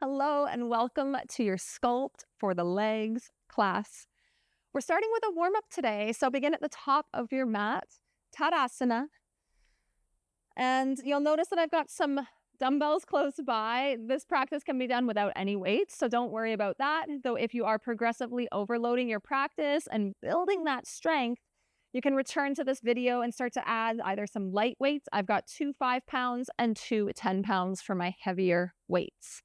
Hello and welcome to your Sculpt for the Legs class. We're starting with a warm-up today, so begin at the top of your mat, Tadasana. And you'll notice that I've got some dumbbells close by. This practice can be done without any weights, so don't worry about that. Though if you are progressively overloading your practice and building that strength, you can return to this video and start to add either some light weights. I've got 2 5-pounds and 2 10-pounds for my heavier weights.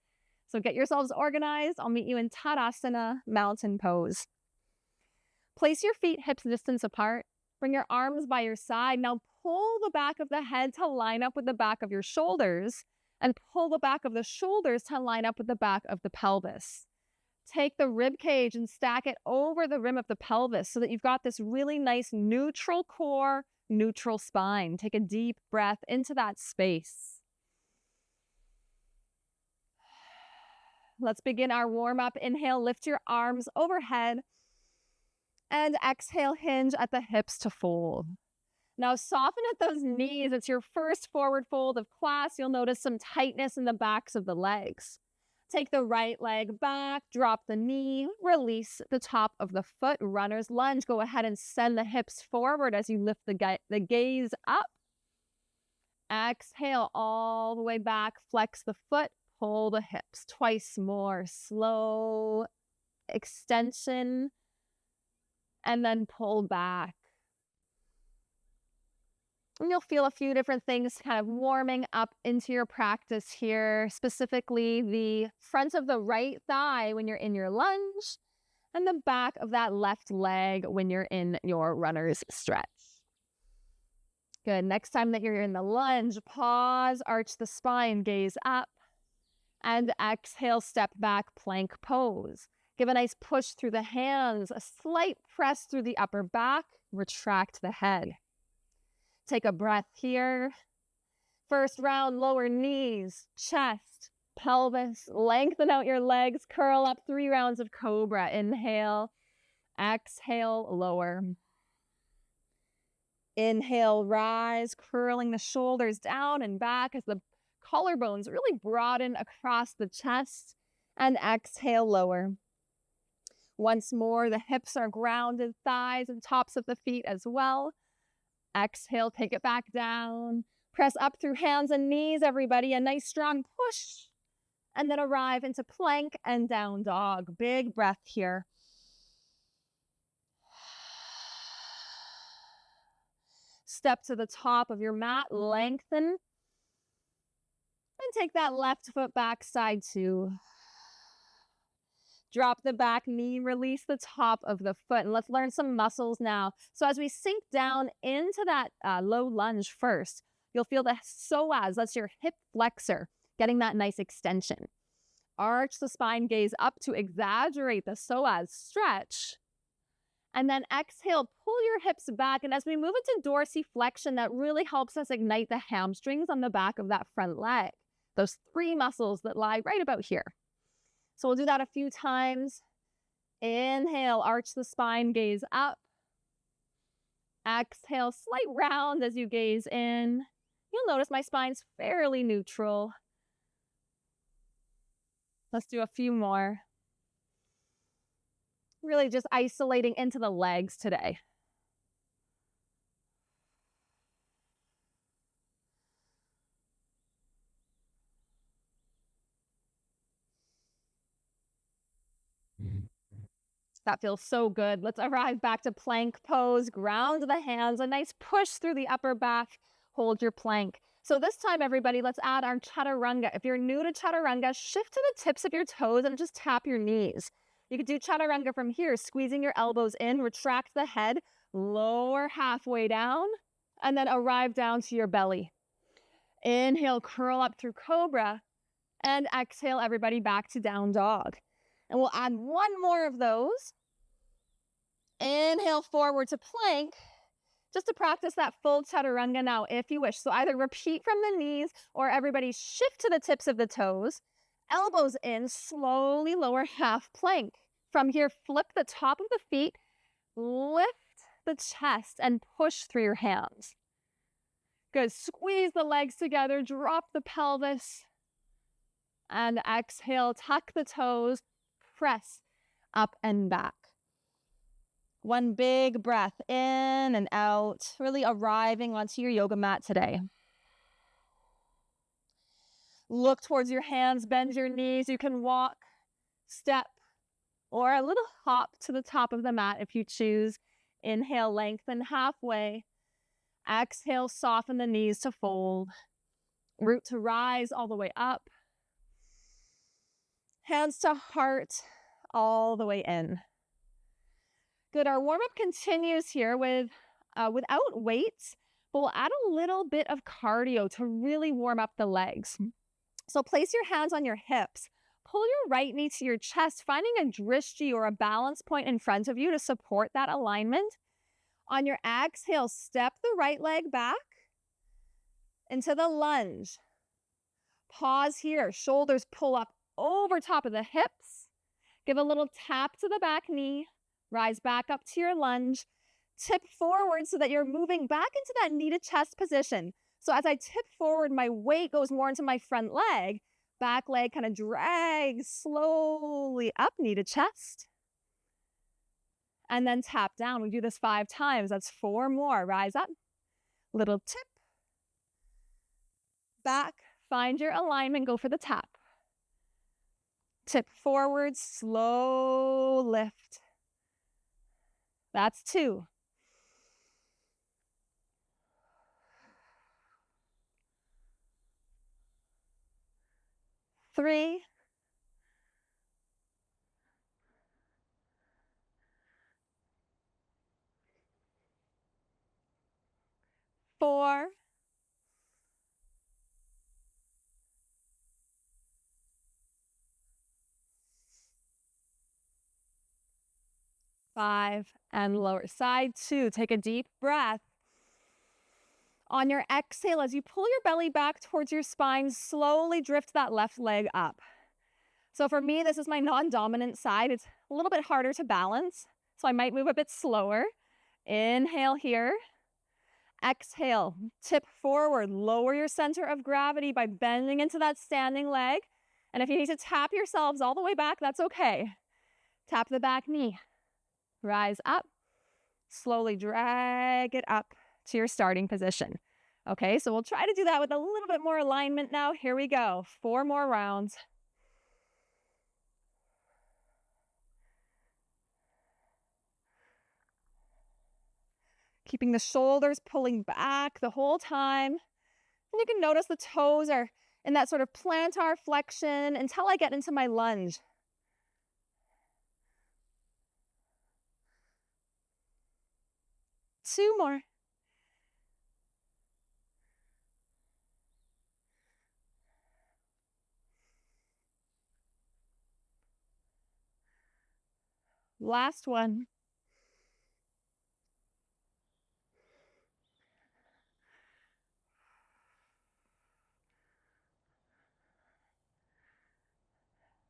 So get yourselves organized. I'll meet you in Tadasana, mountain pose. Place your feet hips distance apart. Bring your arms by your side. Now pull the back of the head to line up with the back of your shoulders, and pull the back of the shoulders to line up with the back of the pelvis. Take the rib cage and stack it over the rim of the pelvis so that you've got this really nice neutral core, neutral spine. Take a deep breath into that space. Let's begin our warm-up. Inhale, lift your arms overhead. And exhale, hinge at the hips to fold. Now soften at those knees. It's your first forward fold of class. You'll notice some tightness in the backs of the legs. Take the right leg back, drop the knee, release the top of the foot. Runner's lunge. Go ahead and send the hips forward as you lift the gaze up. Exhale all the way back. Flex the foot. Pull the hips. Twice more. Slow extension. And then pull back. And you'll feel a few different things kind of warming up into your practice here. Specifically, the front of the right thigh when you're in your lunge. And the back of that left leg when you're in your runner's stretch. Good. Next time that you're in the lunge, pause, arch the spine, gaze up. And exhale, step back, plank pose. Give a nice push through the hands, a slight press through the upper back, retract the head. Take a breath here. First round, lower knees, chest, pelvis, lengthen out your legs, curl up, 3 rounds of cobra. Inhale, exhale, lower. Inhale, rise, curling the shoulders down and back as the collarbones really broaden across the chest, and exhale, lower. Once more, the hips are grounded, thighs and tops of the feet as well. Exhale, take it back down. Press up through hands and knees, everybody. A nice strong push. And then arrive into plank and down dog. Big breath here. Step to the top of your mat, lengthen. And take that left foot back, side 2. Drop the back knee, release the top of the foot, and let's learn some muscles now. So as we sink down into that low lunge first, you'll feel the psoas, that's your hip flexor, getting that nice extension. Arch the spine, gaze up to exaggerate the psoas stretch. And then exhale, pull your hips back. And as we move into dorsiflexion, that really helps us ignite the hamstrings on the back of that front leg. Those 3 muscles that lie right about here. So we'll do that a few times. Inhale, arch the spine, gaze up. Exhale, slight round as you gaze in. You'll notice my spine's fairly neutral. Let's do a few more. Really just isolating into the legs today. That feels so good. Let's arrive back to plank pose. Ground the hands, a nice push through the upper back. Hold your plank. So this time, everybody, let's add our chaturanga. If you're new to chaturanga, shift to the tips of your toes and just tap your knees. You could do chaturanga from here, squeezing your elbows in, retract the head, lower halfway down, and then arrive down to your belly. Inhale, curl up through cobra, and exhale, everybody, back to down dog. And we'll add 1 more of those. Inhale forward to plank, just to practice that full chaturanga now, if you wish. So either repeat from the knees or everybody shift to the tips of the toes, elbows in, slowly lower half plank. From here, flip the top of the feet, lift the chest and push through your hands. Good. Squeeze the legs together, drop the pelvis, And exhale, tuck the toes, press up and back. One big breath in and out, really arriving onto your yoga mat today. Look towards your hands, bend your knees. You can walk, step, or a little hop to the top of the mat if you choose. Inhale, lengthen halfway. Exhale, soften the knees to fold. Root to rise all the way up. Hands to heart all the way in. Good, our warm-up continues here with without weights, but we'll add a little bit of cardio to really warm up the legs. So place your hands on your hips. Pull your right knee to your chest, finding a drishti or a balance point in front of you to support that alignment. On your exhale, step the right leg back into the lunge. Pause here, shoulders pull up over top of the hips. Give a little tap to the back knee. Rise back up to your lunge. Tip forward so that you're moving back into that knee to chest position. So as I tip forward, my weight goes more into my front leg. Back leg kind of drags slowly up, knee to chest. And then tap down. We do this 5 times. That's 4 more. Rise up. Little tip. Back. Find your alignment. Go for the tap. Tip forward. Slow lift. That's 2. 3. 4. 5, and lower. Side 2, take a deep breath. On your exhale, as you pull your belly back towards your spine, slowly drift that left leg up. So for me, this is my non-dominant side. It's a little bit harder to balance, so I might move a bit slower. Inhale here. Exhale, tip forward, lower your center of gravity by bending into that standing leg. And if you need to tap yourselves all the way back, that's okay. Tap the back knee. Rise up, slowly drag it up to your starting position. Okay, so we'll try to do that with a little bit more alignment now. Here we go, 4 more rounds. Keeping the shoulders pulling back the whole time. And you can notice the toes are in that sort of plantar flexion until I get into my lunge. Two more. Last one.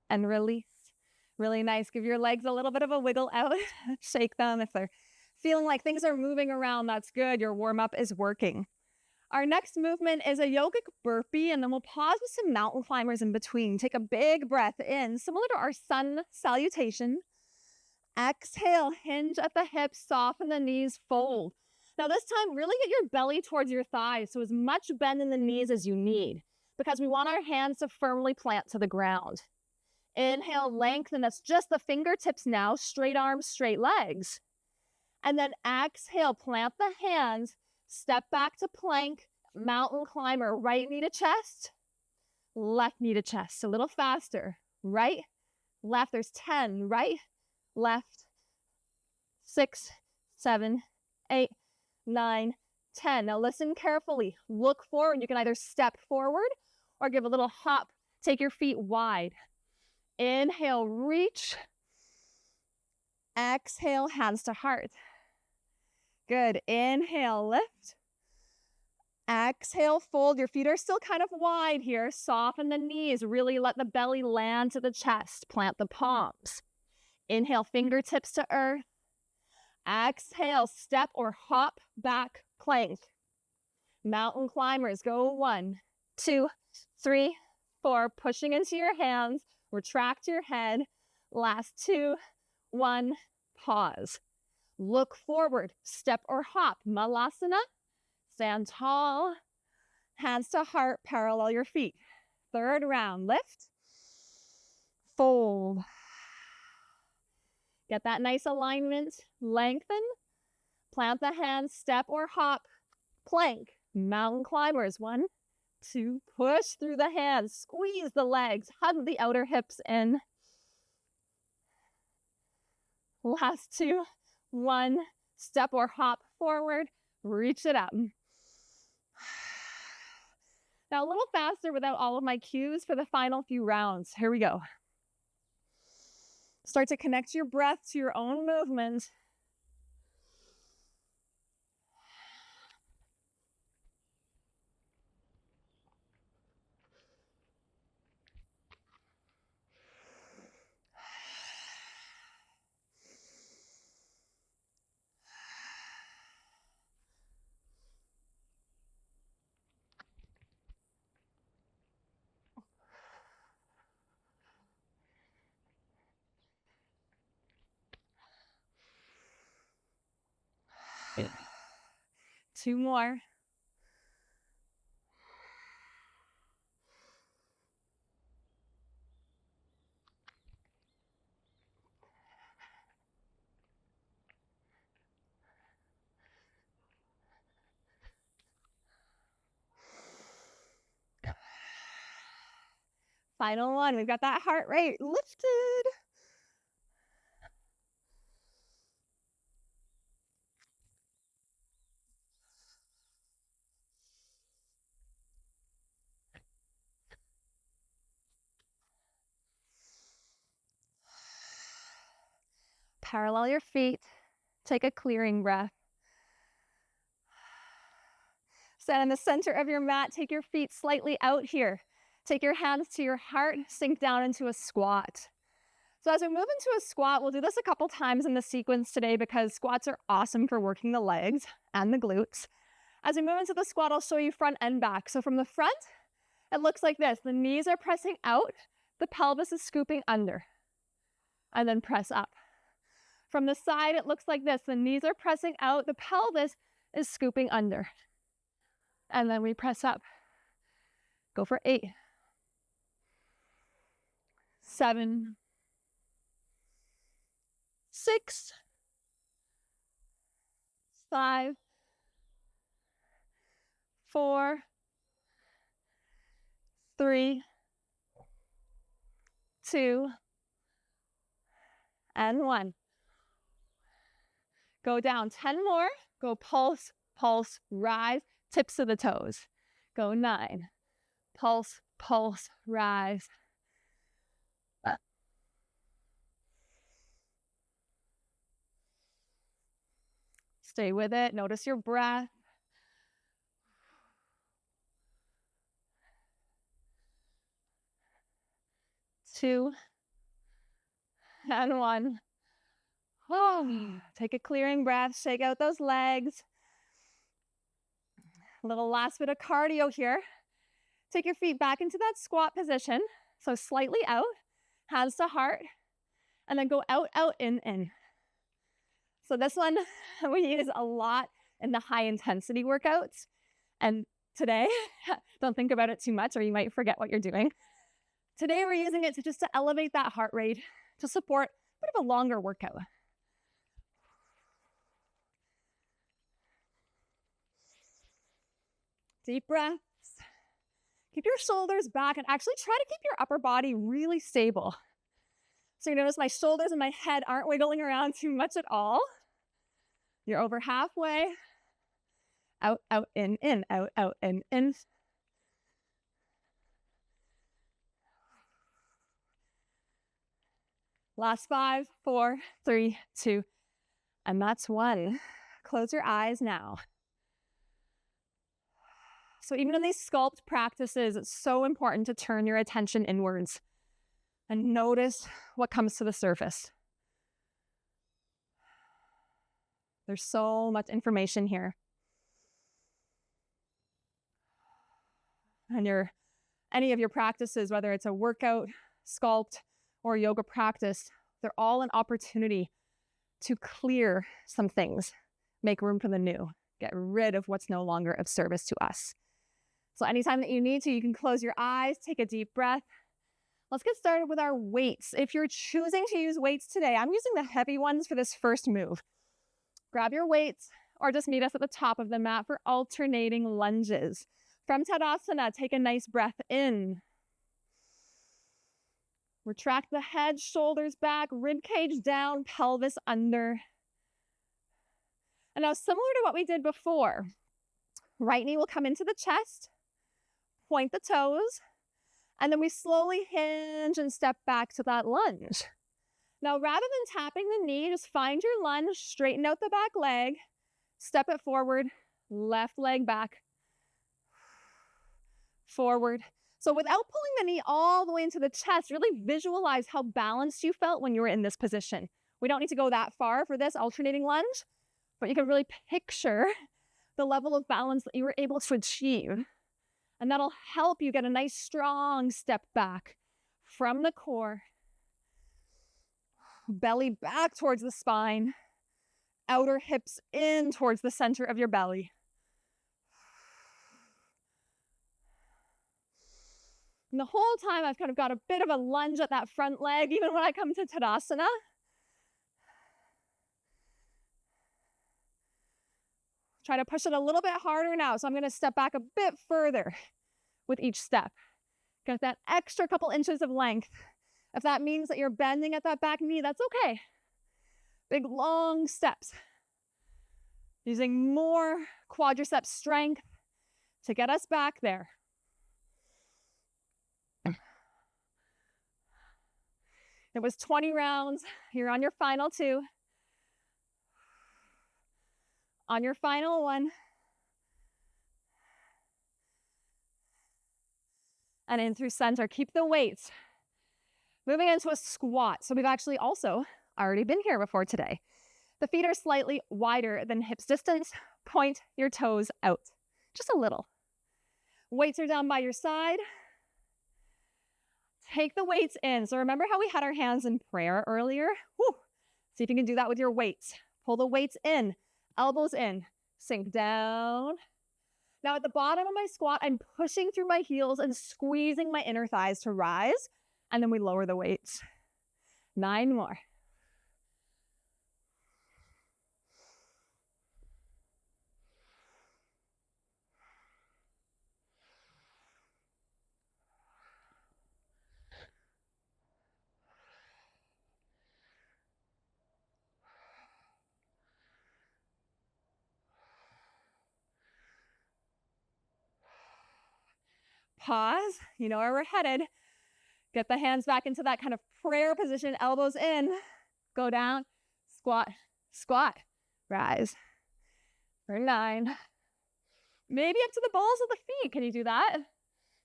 And release. Really nice. Give your legs a little bit of a wiggle out. Shake them if they're feeling like things are moving around. That's good. Your warm-up is working. Our next movement is a yogic burpee, and then we'll pause with some mountain climbers in between. Take a big breath in, similar to our sun salutation. Exhale, hinge at the hips, soften the knees, fold. Now this time, really get your belly towards your thighs, so as much bend in the knees as you need, because we want our hands to firmly plant to the ground. Inhale, lengthen. That's just the fingertips now. Straight arms, straight legs. And then exhale, plant the hands. Step back to plank, mountain climber. Right knee to chest, left knee to chest. A little faster. Right, left. There's 10. Right, left. 6, 7, 8, 9, 10. Now listen carefully. Look forward. You can either step forward or give a little hop. Take your feet wide. Inhale, reach. Exhale, hands to heart. Good. Inhale, lift. Exhale, fold. Your feet are still kind of wide here. Soften the knees. Really let the belly land to the chest. Plant the palms. Inhale, fingertips to earth. Exhale, step or hop back plank. Mountain climbers. Go 1, 2, 3, 4, pushing into your hands, retract your head. Last 2, 1, pause. Look forward, step or hop, malasana. Stand tall, hands to heart, parallel your feet. Third round, lift, fold. Get that nice alignment, lengthen, plant the hands, step or hop, plank, mountain climbers. 1, 2, push through the hands, squeeze the legs, hug the outer hips in. Last 2, 1, step or hop forward, reach it up. Now a little faster without all of my cues for the final few rounds. Here we go. Start to connect your breath to your own movement. Two more. Final one. We've got that heart rate lifted. Parallel your feet. Take a clearing breath. Stand in the center of your mat. Take your feet slightly out here. Take your hands to your heart. Sink down into a squat. So as we move into a squat, we'll do this a couple times in the sequence today because squats are awesome for working the legs and the glutes. As we move into the squat, I'll show you front and back. So from the front, it looks like this. The knees are pressing out. The pelvis is scooping under. And then press up. From the side, it looks like this. The knees are pressing out. The pelvis is scooping under. And then we press up. Go for 8, 7, 6, 5, 4, 3, 2, and 1. Go down 10 more. Go pulse, pulse, rise, tips of the toes. Go 9. Pulse, pulse, rise. Up. Stay with it. Notice your breath. Two and 1. Oh, take a clearing breath, shake out those legs. A little last bit of cardio here. Take your feet back into that squat position. So slightly out, hands to heart, and then go out, out, in, in. So this one we use a lot in the high intensity workouts. And today, don't think about it too much or you might forget what you're doing. Today we're using it to elevate that heart rate to support a bit of a longer workout. Deep breaths. Keep your shoulders back and actually try to keep your upper body really stable. So you notice my shoulders and my head aren't wiggling around too much at all. You're over halfway. Out, out, in, out, out, in. Last 5, 4, 3, 2, and that's 1. Close your eyes now. So even in these sculpt practices, it's so important to turn your attention inwards and notice what comes to the surface. There's so much information here. And you're any of your practices, whether it's a workout, sculpt, or yoga practice, they're all an opportunity to clear some things, make room for the new, get rid of what's no longer of service to us. So anytime that you need to, you can close your eyes, take a deep breath. Let's get started with our weights. If you're choosing to use weights today, I'm using the heavy ones for this first move. Grab your weights or just meet us at the top of the mat for alternating lunges. From Tadasana, take a nice breath in. Retract the head, shoulders back, rib cage down, pelvis under. And now similar to what we did before, right knee will come into the chest, point the toes, and then we slowly hinge and step back to that lunge. Now, rather than tapping the knee, just find your lunge, straighten out the back leg, step it forward, left leg back, forward. So without pulling the knee all the way into the chest, really visualize how balanced you felt when you were in this position. We don't need to go that far for this alternating lunge, but you can really picture the level of balance that you were able to achieve. And that'll help you get a nice strong step back from the core. Belly back towards the spine. Outer hips in towards the center of your belly. And the whole time I've kind of got a bit of a lunge at that front leg, even when I come to Tadasana. Try to push it a little bit harder now. So I'm going to step back a bit further with each step. Get that extra couple inches of length. If that means that you're bending at that back knee, that's okay. Big long steps. Using more quadricep strength to get us back there. It was 20 rounds. You're on your final 2. On your final 1. And in through center. Keep the weights. Moving into a squat. So we've actually also already been here before today. The feet are slightly wider than hips distance. Point your toes out. Just a little. Weights are down by your side. Take the weights in. So remember how we had our hands in prayer earlier? Woo. See if you can do that with your weights. Pull the weights in. Elbows in, sink down. Now at the bottom of my squat, I'm pushing through my heels and squeezing my inner thighs to rise. And then we lower the weights. 9 more. Pause, you know where we're headed. Get the hands back into that kind of prayer position, elbows in, go down, squat, squat, rise. For 9. Maybe up to the balls of the feet. Can you do that?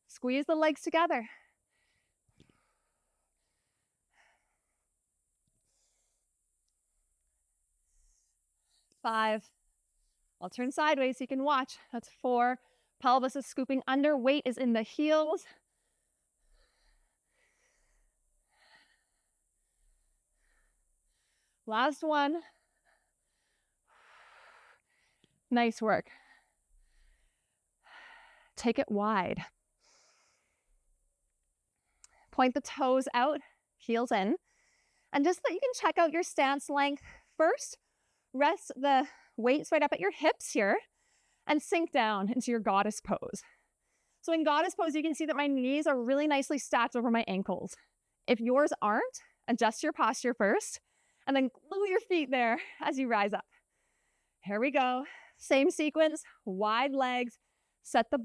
Squeeze the legs together. 5. I'll turn sideways so you can watch. That's 4. Pelvis is scooping under. Weight is in the heels. Last one. Nice work. Take it wide. Point the toes out, heels in. And just so that you can check out your stance length first, rest the weights right up at your hips here and sink down into your goddess pose. So in goddess pose, you can see that my knees are really nicely stacked over my ankles. If yours aren't, adjust your posture first and then glue your feet there as you rise up. Here we go. Same sequence, wide legs. Set the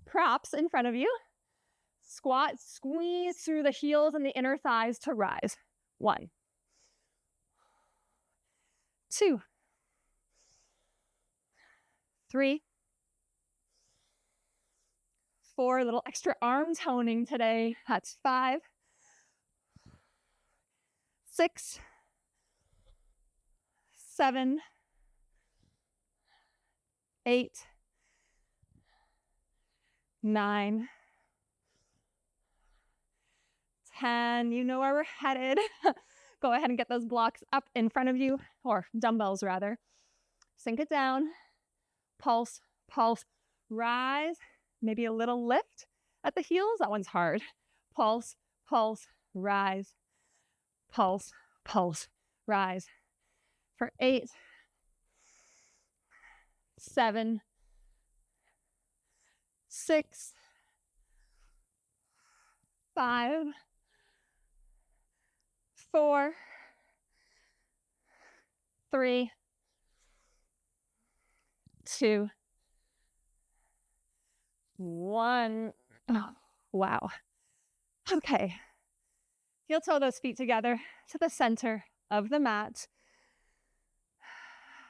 props in front of you. Squat, squeeze through the heels and the inner thighs to rise. 1, 2, 3, 4. A little extra arm toning today. That's 5, 6, 7, 8, 9, 10. You know where we're headed. Go ahead and get those blocks up in front of you, or dumbbells rather. Sink it down. Pulse, pulse, rise. Maybe a little lift at the heels. That one's hard. Pulse, pulse, rise. Pulse, pulse, rise. For 8, 7, 6, 5, 4, 3, 2, 1. Oh, wow. Okay. Heel toe those feet together to the center of the mat.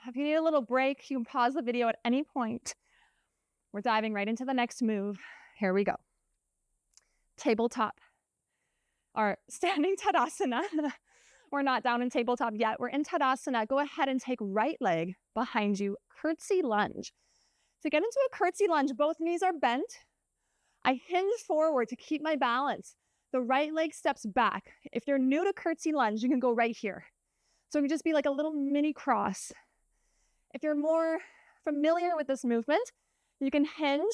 If you need a little break, you can pause the video at any point. We're diving right into the next move. Here we go. Tabletop. Our standing Tadasana. We're not down in tabletop yet. We're in Tadasana. Go ahead and take right leg behind you. Curtsy lunge. To get into a curtsy lunge, both knees are bent. I hinge forward to keep my balance. The right leg steps back. If you're new to curtsy lunge, you can go right here. So it can just be like a little mini cross. If you're more familiar with this movement, you can hinge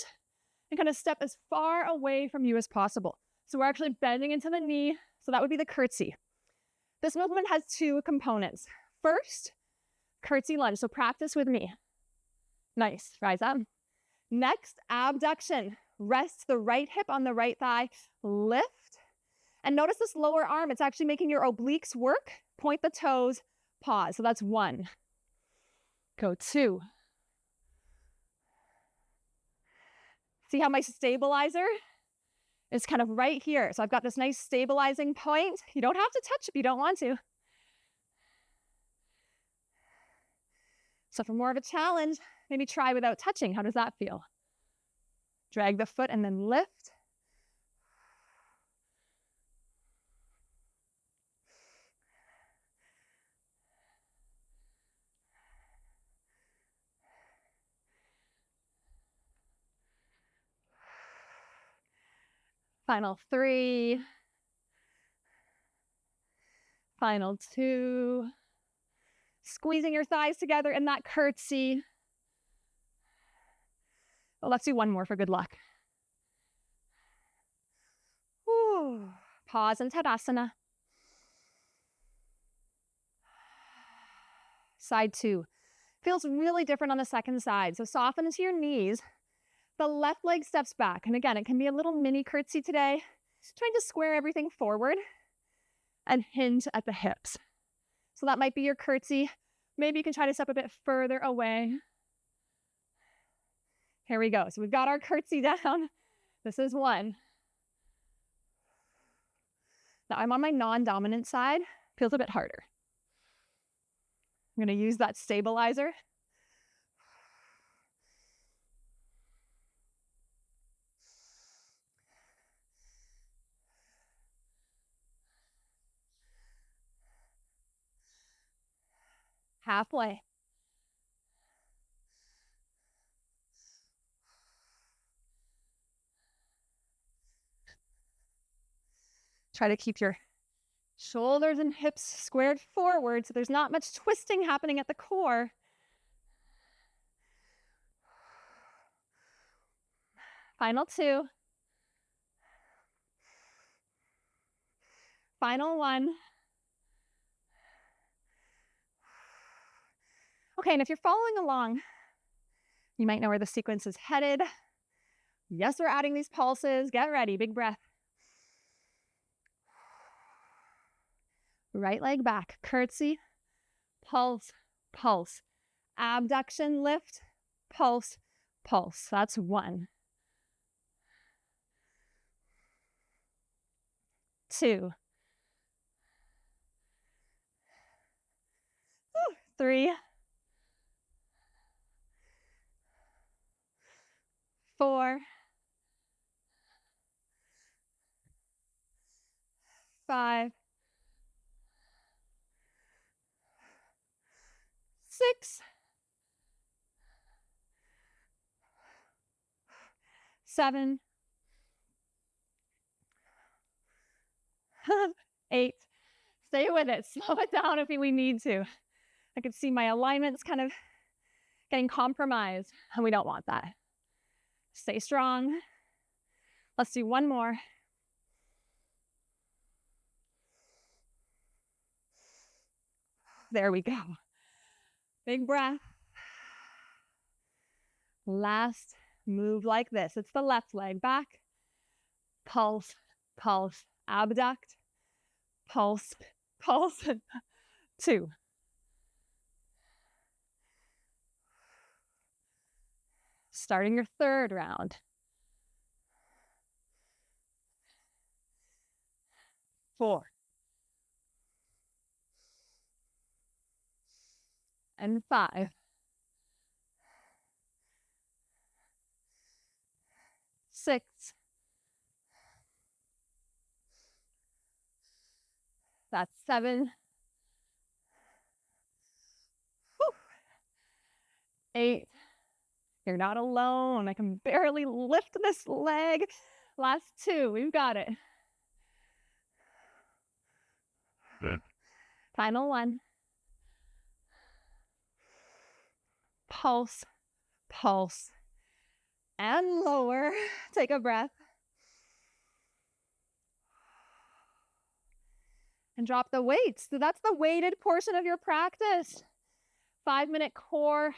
and kind of step as far away from you as possible. So we're actually bending into the knee. So that would be the curtsy. This movement has 2 components. First, curtsy lunge. So practice with me. Nice. Rise up. Next, abduction. Rest the right hip on the right thigh. Lift. And notice this lower arm. It's actually making your obliques work. Point the toes. Pause. So that's 1. Go 2. See how my stabilizer is kind of right here. So I've got this nice stabilizing point. You don't have to touch if you don't want to. So for more of a challenge, maybe try without touching. How does that feel? Drag the foot and then lift. Final 3. Final 2. Squeezing your thighs together in that curtsy. Well, let's do one more for good luck. Whew. Pause in Tadasana. Side 2. Feels really different on the second side. So soften into your knees. The left leg steps back. And again, it can be a little mini curtsy today. Trying to square everything forward and hinge at the hips. So that might be your curtsy. Maybe you can try to step a bit further away. Here we go. So we've got our curtsy down. This is 1. Now I'm on my non-dominant side. Feels a bit harder. I'm going to use that stabilizer. Halfway. Try to keep your shoulders and hips squared forward so there's not much twisting happening at the core. Final 2. Final 1. Okay, and if you're following along, you might know where the sequence is headed. Yes, we're adding these pulses. Get ready, big breath. Right leg back, curtsy, pulse, pulse. Abduction, lift, pulse, pulse. That's 1. 2. 3. 4. 5. 6. 7. 8. Stay with it. Slow it down if we need to. I can see my alignment's kind of getting compromised, and we don't want that. Stay strong. Let's do one more. There we go. Big breath. Last move like this. It's the left leg back. Pulse, pulse, abduct. Pulse, pulse. 2. Starting your third round. 4. And 5. 6. That's 7. Whew. 8. You're not alone. I can barely lift this leg. Last 2. We've got it. Final 1. Pulse, pulse, and lower. Take a breath. And drop the weights. So that's the weighted portion of your practice. 5-minute core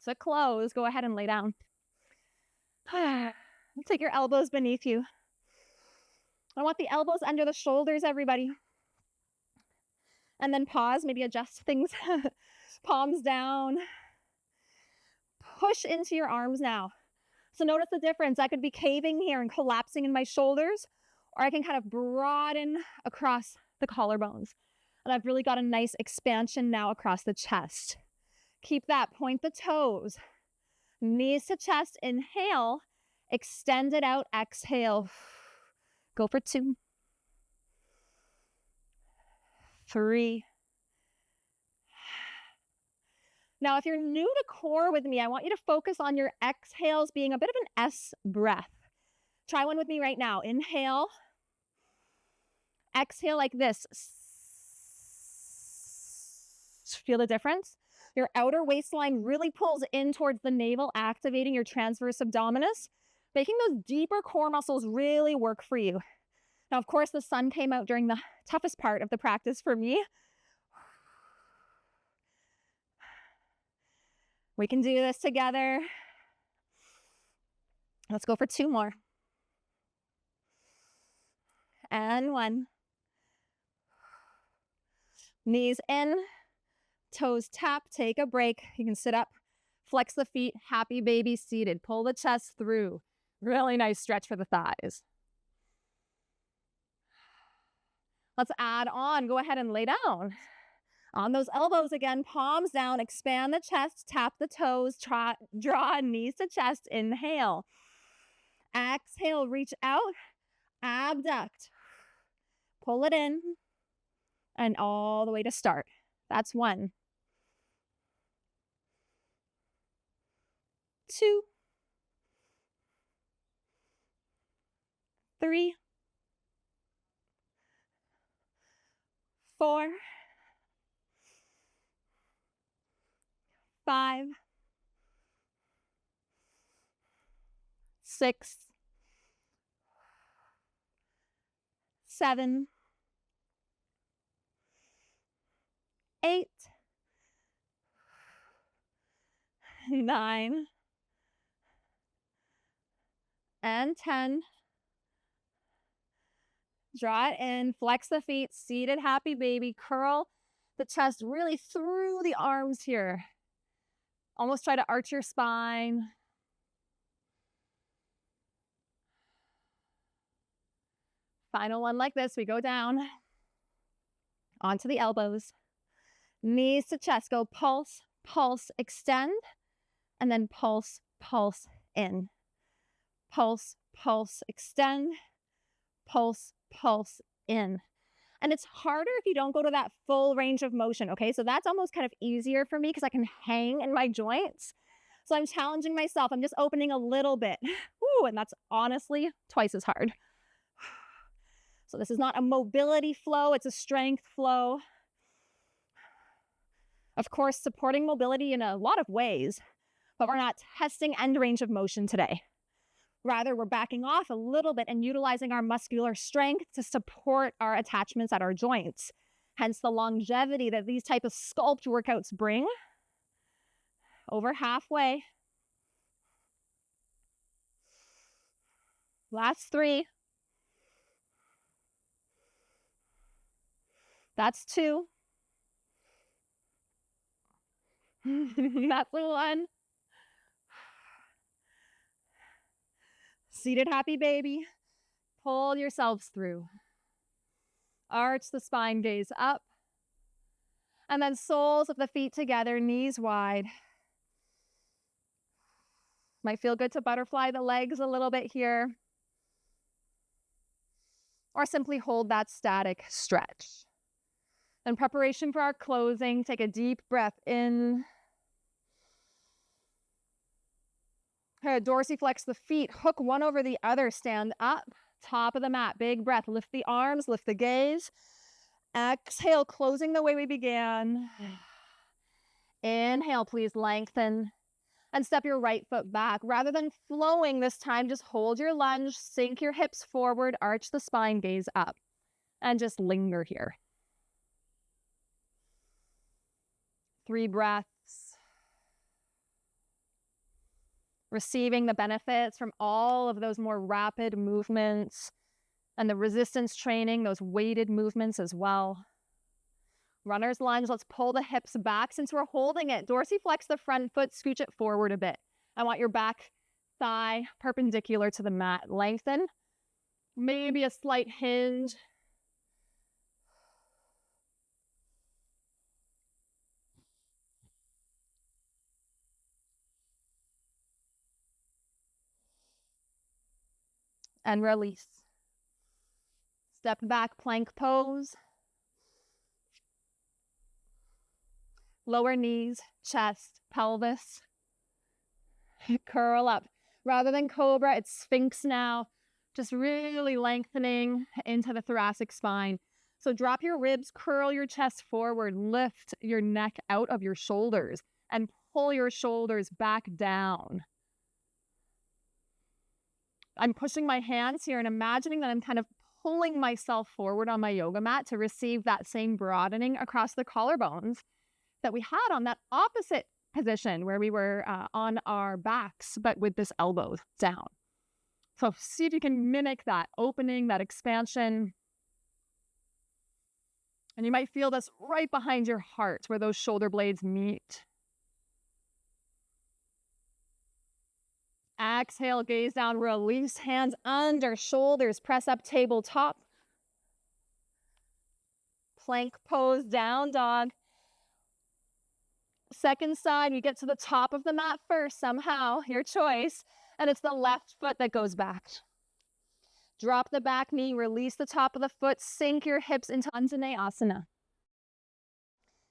to close. Go ahead and lay down. Take your elbows beneath you. I want the elbows under the shoulders, everybody. And then pause, maybe adjust things. Palms down. Push into your arms now. So notice the difference. I could be caving here and collapsing in my shoulders, or I can kind of broaden across the collarbones. And I've really got a nice expansion now across the chest. Keep that. Point the toes. Knees to chest. Inhale. Extend it out. Exhale. Go for 2. 3. Now, if you're new to core with me, I want you to focus on your exhales being a bit of an S breath. Try one with me right now. Inhale. Exhale like this. Feel the difference? Your outer waistline really pulls in towards the navel, activating your transverse abdominis, making those deeper core muscles really work for you. Now, of course, the sun came out during the toughest part of the practice for me. We can do this together. Let's go for 2 more. And 1. Knees in, toes tap, take a break. You can sit up, flex the feet, happy baby seated. Pull the chest through. Really nice stretch for the thighs. Let's add on. Go ahead and lay down. On those elbows again, palms down, expand the chest, tap the toes, draw knees to chest, inhale. Exhale, reach out, abduct. Pull it in, and all the way to start. That's 1. 2. 3. 4. 5. 6. 7. 8. 9. And 10. Draw it in, flex the feet, seated happy baby, curl the chest really through the arms here. Almost try to arch your spine. Final one like this. We go down onto the elbows. Knees to chest. Go pulse, pulse, extend, and then pulse, pulse, in. Pulse, pulse, extend, pulse, pulse, in. And it's harder if you don't go to that full range of motion, okay? So that's almost kind of easier for me because I can hang in my joints. So I'm challenging myself. I'm just opening a little bit. Ooh, and that's honestly twice as hard. So this is not a mobility flow, it's a strength flow. Of course, supporting mobility in a lot of ways, but we're not testing end range of motion today. Rather, we're backing off a little bit and utilizing our muscular strength to support our attachments at our joints. Hence the longevity that these type of Sculpt workouts bring. Over halfway. Last 3. That's 2. That's 1. Seated happy baby. Pull yourselves through. Arch the spine, gaze up. And then soles of the feet together, knees wide. Might feel good to butterfly the legs a little bit here. Or simply hold that static stretch. In preparation for our closing, take a deep breath in. Dorsiflex the feet, hook one over the other, stand up, top of the mat, big breath, lift the arms, lift the gaze. Exhale, closing the way we began. Inhale, please lengthen and step your right foot back. Rather than flowing this time, just hold your lunge, sink your hips forward, arch the spine, gaze up, and just linger here. 3 breaths. Receiving the benefits from all of those more rapid movements and the resistance training, those weighted movements as well. Runner's lunge, let's pull the hips back since we're holding it. Dorsiflex the front foot, scooch it forward a bit. I want your back thigh perpendicular to the mat. Lengthen, maybe a slight hinge. And release. Step back, plank pose. Lower knees, chest, pelvis. Curl up. Rather than cobra, it's sphinx now. Just really lengthening into the thoracic spine. So drop your ribs, curl your chest forward, lift your neck out of your shoulders, and pull your shoulders back down. I'm pushing my hands here and imagining that I'm kind of pulling myself forward on my yoga mat to receive that same broadening across the collarbones that we had on that opposite position where we were on our backs, but with this elbow down. So see if you can mimic that opening, that expansion. And you might feel this right behind your heart where those shoulder blades meet. Exhale, gaze down, release hands under shoulders, press up tabletop. Plank pose, down dog. Second side, you get to the top of the mat first somehow, your choice, and it's the left foot that goes back. Drop the back knee, release the top of the foot, sink your hips into Anjaneyasana.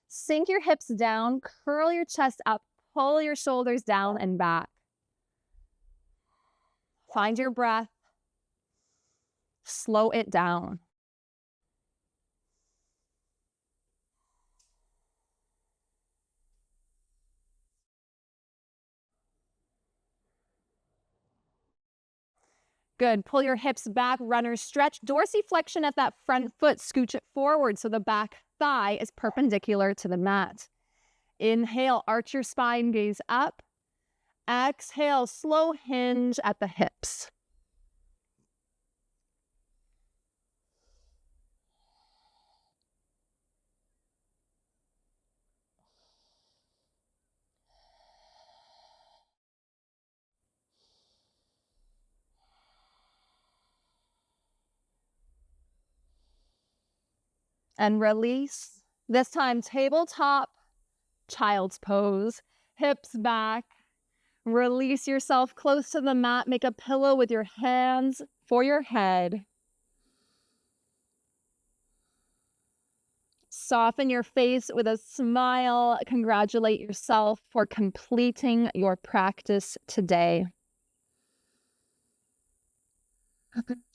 Sink your hips down, curl your chest up, pull your shoulders down and back. Find your breath. Slow it down. Good. Pull your hips back, runner's stretch. Dorsiflexion at that front foot. Scooch it forward so the back thigh is perpendicular to the mat. Inhale, arch your spine, gaze up. Exhale, slow hinge at the hips. And release. This time, tabletop, child's pose, hips back. Release yourself close to the mat. Make a pillow with your hands for your head. Soften your face with a smile. Congratulate yourself for completing your practice today.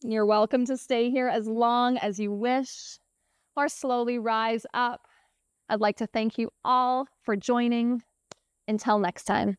You're welcome to stay here as long as you wish or slowly rise up. I'd like to thank you all for joining. Until next time.